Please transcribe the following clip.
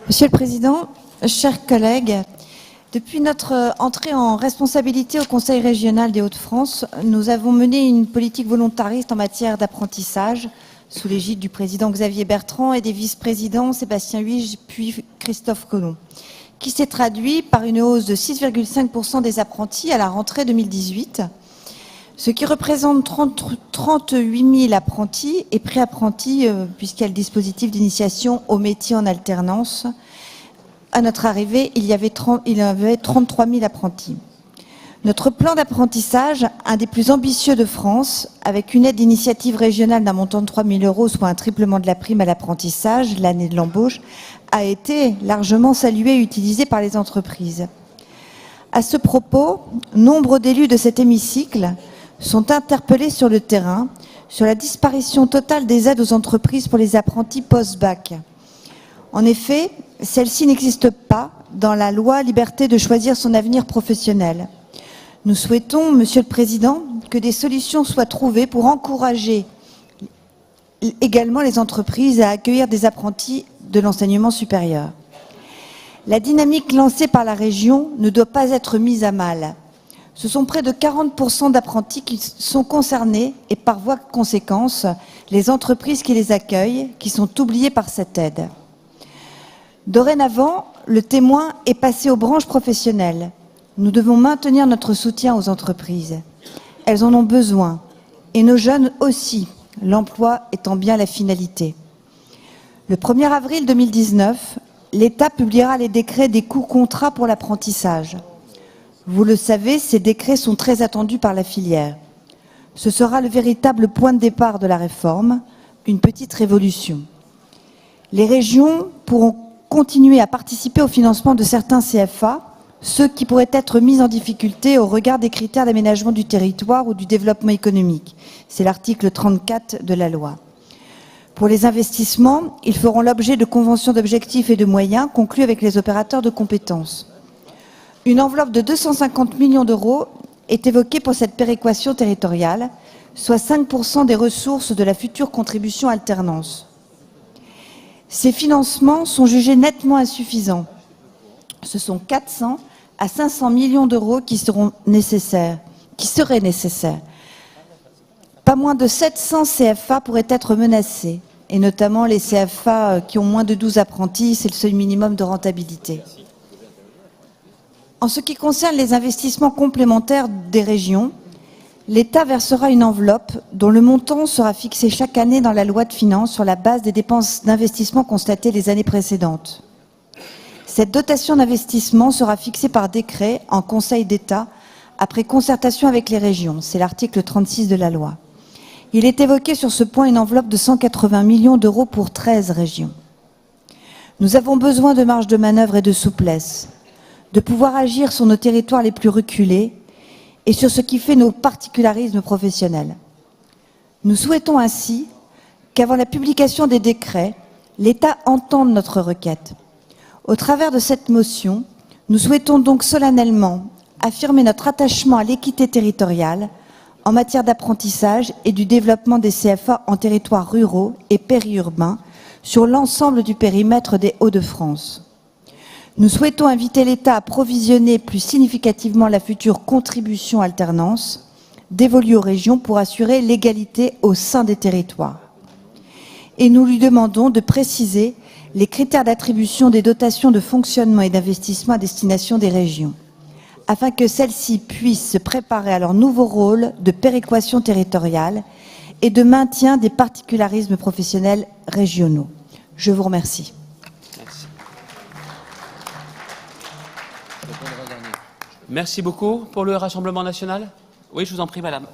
Monsieur le Président, chers collègues, depuis notre entrée en responsabilité au Conseil régional des Hauts-de-France, nous avons mené une politique volontariste en matière d'apprentissage sous l'égide du président Xavier Bertrand et des vice-présidents Sébastien Huyghe puis Christophe Colomb, qui s'est traduit par une hausse de 6,5% des apprentis à la rentrée 2018, ce qui représente 38 000 apprentis et pré-apprentis, puisqu'il y a le dispositif d'initiation au métier en alternance. À notre arrivée, il y avait 33 000 apprentis. Notre plan d'apprentissage, un des plus ambitieux de France, avec une aide d'initiative régionale d'un montant de 3 000 €, soit un triplement de la prime à l'apprentissage, l'année de l'embauche, a été largement salué et utilisé par les entreprises. À ce propos, nombre d'élus de cet hémicycle sont interpellés sur le terrain sur la disparition totale des aides aux entreprises pour les apprentis post-bac. En effet, celle-ci n'existe pas dans la loi Liberté de choisir son avenir professionnel. Nous souhaitons, Monsieur le Président, que des solutions soient trouvées pour encourager également les entreprises à accueillir des apprentis de l'enseignement supérieur. La dynamique lancée par la région ne doit pas être mise à mal. Ce sont près de 40% d'apprentis qui sont concernés et par voie de conséquence, les entreprises qui les accueillent, qui sont oubliées par cette aide. Dorénavant, le témoin est passé aux branches professionnelles. Nous devons maintenir notre soutien aux entreprises. Elles en ont besoin. Et nos jeunes aussi, l'emploi étant bien la finalité. Le 1er avril 2019, l'État publiera les décrets des coûts contrats pour l'apprentissage. Vous le savez, ces décrets sont très attendus par la filière. Ce sera le véritable point de départ de la réforme, une petite révolution. Les régions pourront continuer à participer au financement de certains CFA, ceux qui pourraient être mis en difficulté au regard des critères d'aménagement du territoire ou du développement économique. C'est l'article 34 de la loi. Pour les investissements, ils feront l'objet de conventions d'objectifs et de moyens conclues avec les opérateurs de compétences. Une enveloppe de 250 millions d'euros est évoquée pour cette péréquation territoriale, soit 5% des ressources de la future contribution alternance. Ces financements sont jugés nettement insuffisants. Ce sont 400 à 500 millions d'euros qui seraient nécessaires. Pas moins de 700 CFA pourraient être menacés, et notamment les CFA qui ont moins de 12 apprentis, c'est le seuil minimum de rentabilité. En ce qui concerne les investissements complémentaires des régions, l'État versera une enveloppe dont le montant sera fixé chaque année dans la loi de finances sur la base des dépenses d'investissement constatées les années précédentes. Cette dotation d'investissement sera fixée par décret en Conseil d'État après concertation avec les régions. C'est l'article 36 de la loi. Il est évoqué sur ce point une enveloppe de 180 millions d'euros pour 13 régions. Nous avons besoin de marge de manœuvre et de souplesse, de pouvoir agir sur nos territoires les plus reculés et sur ce qui fait nos particularismes professionnels. Nous souhaitons ainsi qu'avant la publication des décrets, l'État entende notre requête. Au travers de cette motion, nous souhaitons donc solennellement affirmer notre attachement à l'équité territoriale en matière d'apprentissage et du développement des CFA en territoires ruraux et périurbains sur l'ensemble du périmètre des Hauts-de-France. Nous souhaitons inviter l'État à provisionner plus significativement la future contribution alternance dévolue aux régions pour assurer l'égalité au sein des territoires. Et nous lui demandons de préciser les critères d'attribution des dotations de fonctionnement et d'investissement à destination des régions, afin que celles-ci puissent se préparer à leur nouveau rôle de péréquation territoriale et de maintien des particularismes professionnels régionaux. Je vous remercie. Merci beaucoup. Pour le Rassemblement national ? Oui, je vous en prie, madame.